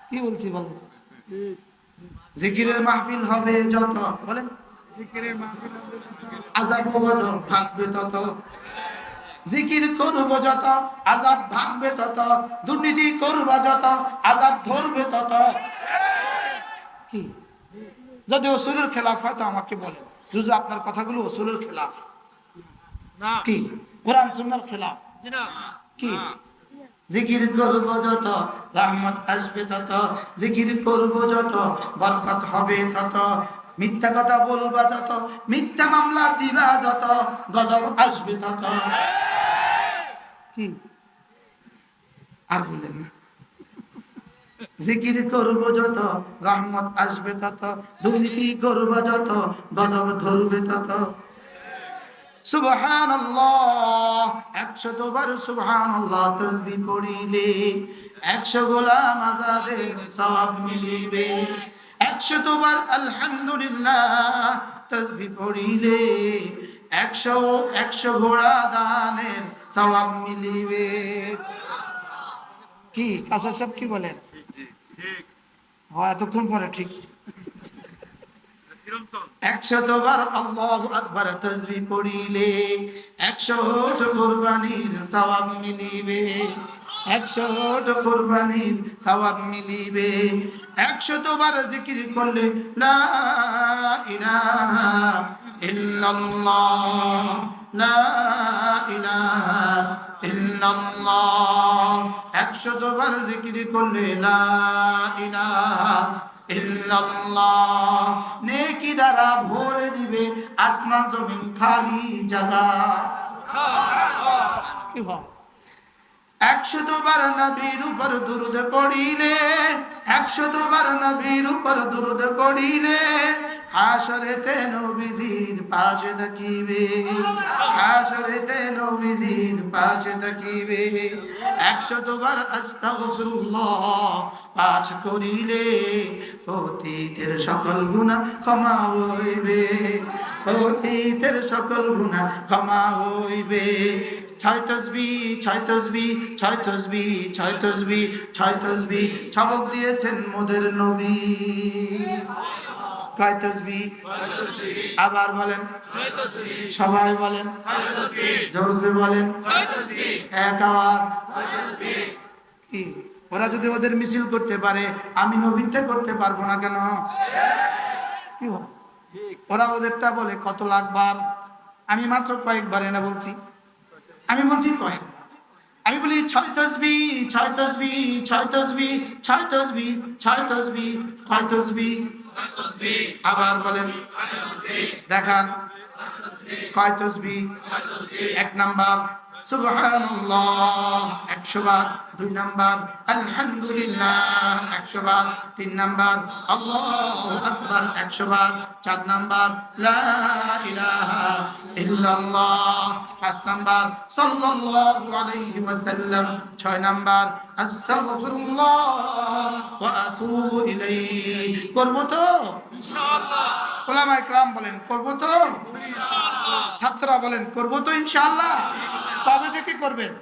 কি বলছি বল, জিকিরের মাহফিল হবে যত, বলেন আযাব ও গজব ভাগবে তত, জিকির করব যত আযাব ভাগবে তত, দুর্নীতি করব যত আযাব ধরবে তত। কি যদি উসুলের খেলাফ হয় তো আমাকে বলেন, যদি আপনার কথাগুলো উসুলের খেলাফ, কি কোরআন সুন্নাহর খেলাফ, কি জিকির করব যত রহমত আসবে তত, জিকির করব যত বরকত হবে তত, মিথ্যা কথা বলবা যত মিথ্যা মামলা দিবা যত গজব আসবে তত। কি আর বলেন না, জিকির করব যত রহমত আসবে তত, দুর্নীতি করব যত গজব ধরবে তত। সুবহানাল্লাহ 100 বার সুবহানাল্লাহ তাসবিহ পড়িলে 100 গোলাম আযাদের সওয়াব মিলিবে, 100 বার আলহামদুলিল্লাহ তাসবিহ পড়িলে 100 ঘোড়া দানের সওয়াব মিলিবে। কি কাসা সব কি বলেন? হ্যাঁ এতক্ষণ পরে ঠিক 100 বার আল্লাহু আকবার তাসবিহ পড়িলে 100 কুরবানির সওয়াব মিলিবে, 100 কুরবানির সওয়াব মিলিবে। 100 বার জিকির করলে লা ইলাহা ইল্লাল্লাহ, লা ইলাহা ইল্লাল্লাহ। 100 বার জিকির করলে লা ইলাহা ইল্লাল্লাহ, নেকি দ্বারা ভরে দিবে আসমান জমিন খালি জায়গা। কি ভাব 100 বার নবীর উপর দুরূদ পড়িলে 100 বার নবীর উপর দুরূদ পড়িলে হাশরেতে নবীজির পাশে থাকিবে, হাশরেতে নবীজির পাশে থাকিবে। 100 বার আস্তাগফিরুল্লাহ পাঠ করিলে অতীতের সকল গুনাহ ক্ষমা হইবে, অতীতের সকল গুনাহ ক্ষমা হইবে। 6 তাসবিহ 6 তাসবিহ 6 তাসবিহ 6 তাসবিহ 6 তাসবিহ সবক দিয়েছেন মোদের নবী। কয় তাসবিহ? আবার বলেন, সবাই বলেন, জোরসে বলেন, এক আওয়াজ। কি ওরা যদি ওদের মিছিল করতে পারে আমি নবীনটা করতে পারবো না কেন? কি ওরা ওদেরটা বলে কত লাখবার, আমি মাত্র কয়েকবার এনে বলছি, আমি বলছি কয়েক, আমি বলি 6 তাসবিহ 6 তাসবিহ 6 তাসবিহ 6 তাসবিহ 6 তাসবিহ 6 তাসবিহ। আবার বলেন, দেখান কয় তাসবিহ? 1 নাম্বার সুবহানাল্লাহ 100 বার, 2 নাম্বার আলহামদুলিল্লাহ 100 বার, 3 নাম্বার আল্লাহু আকবার 100 বার, 4 নাম্বার লা ইলাহা ইল্লাল্লাহ, 5 নাম্বার সাল্লাল্লাহু আলাইহি ওয়াসাল্লাম, 6 নাম্বার আস্তাগফিরুল্লাহ ওয়া আতুবু ইলাইহি। করব তো ইনশাআল্লাহ? উলামায়ে কেরাম বলেন করব তো ইনশাআল্লাহ? ছাত্ররা বলেন করব তো ইনশাআল্লাহ? কবে থেকে করবেন?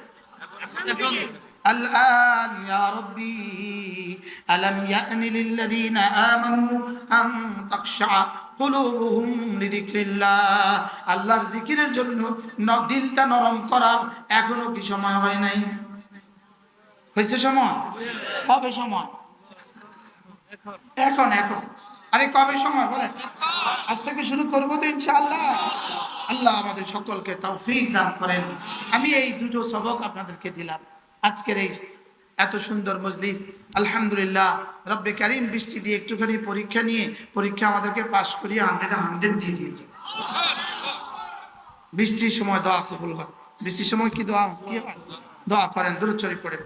الآن يا ربي ألم يأن للذين آمنوا أن تخشع قلوبهم لذكر الله। আল্লাহর জিকিরের জন্য দিলটা নরম করার এখনো কি সময় হয় নাই? হয়েছে সময়? কবে সময়? এখন এখন। আরে কবে সময় বলেন? আজ থেকে শুরু করব তো ইনশাআল্লাহ। আল্লাহ আমাদের সকলকে তৌফিক দান করেন। আমি এই দুটো সবক আপনাদেরকে দিলাম আজকের এই এত সুন্দর মজলিস। আলহামদুলিল্লাহ রব্বে কারীম বৃষ্টি দিয়ে একটুখানি পরীক্ষা নিয়ে পরীক্ষা আমাদেরকে পাস করিয়ে 100 দিয়ে দিয়েছে। বৃষ্টির সময় দোয়া কবুল হয়। বৃষ্টির সময় কি দোয়া কি হয়? দোয়া করেন, দুরূদ শরীফ পড়েন।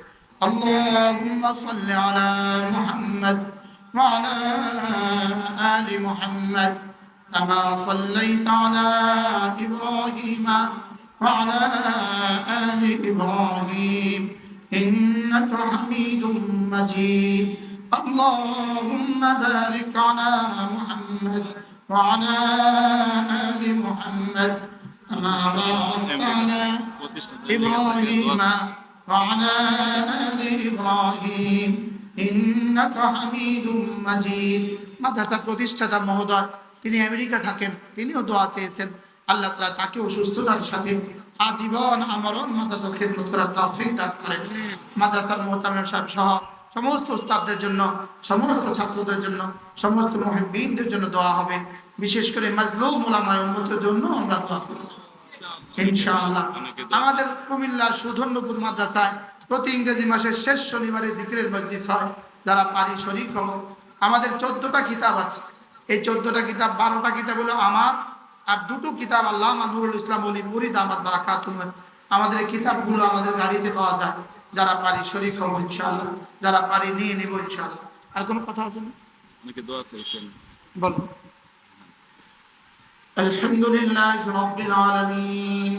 আল্লাহুম্মা সাল্লি আলা মুহাম্মদ ওয়া আলা আলি মুহাম্মদ কামা সাল্লাইতা আলা ইব্রাহিম ওয়া আলা আলি ইব্রাহিম ইন্নাকা হামিদুম মাজিদ। আল্লাহুম্মা বারিক আলা মুহাম্মদ ওয়া আলা আলি মুহাম্মদ كما باركت على إبراهيم وعلى آل إبراهيم إنك حميد مجيد মাদ্রাসার প্রতিষ্ঠাতা মহোদয় তিনি আমেরিকা থাকেন, তিনিও দোয়া চেয়েছেন আল্লাহ তাআলা তাকেও সুস্থতার সাথে আজীবন আমরণ মাদ্রাসার খিদমত করার তৌফিক দান করেন। মাদ্রাসার মুহতামিম সাহেব সহ সমস্ত উস্তাদদের জন্য, সমস্ত ছাত্রদের জন্য, সমস্ত মুহিব্বিনদের জন্য দোয়া হবে। বিশেষ করে মাজলুম উলামায়ে উম্মতের জন্য আমরা দোয়া করব ইনশাআল্লাহ। আমাদের কুমিল্লা সুধন্যপুর মাদ্রাসায় প্রতি ইংরেজি মাসের শেষ শনিবারে জিকিরের মজলিস হয়। যারা পারি শরীক হব। আমাদের 14টা কিতাব আছে। এই 14টা কিতাব, 12টা কিতাব হলো আমার, আর 2টো কিতাব আল্লামা নুরুল ইসলাম ওলি মুরিদ আহমদ বারাকাতুহুর। আমাদের এই কিতাবগুলো আমাদের গাড়িতে পাওয়া যায়। যারা পারি শরীক হব ইনশাআল্লাহ, যারা পারি নিয়ে নেব ইনশাআল্লাহ। আর কোনো কথা আছে না? অনেকে দোয়া চাইছেন, বলো। আলহামদুলিল্লাহি রাব্বিল আলামিন।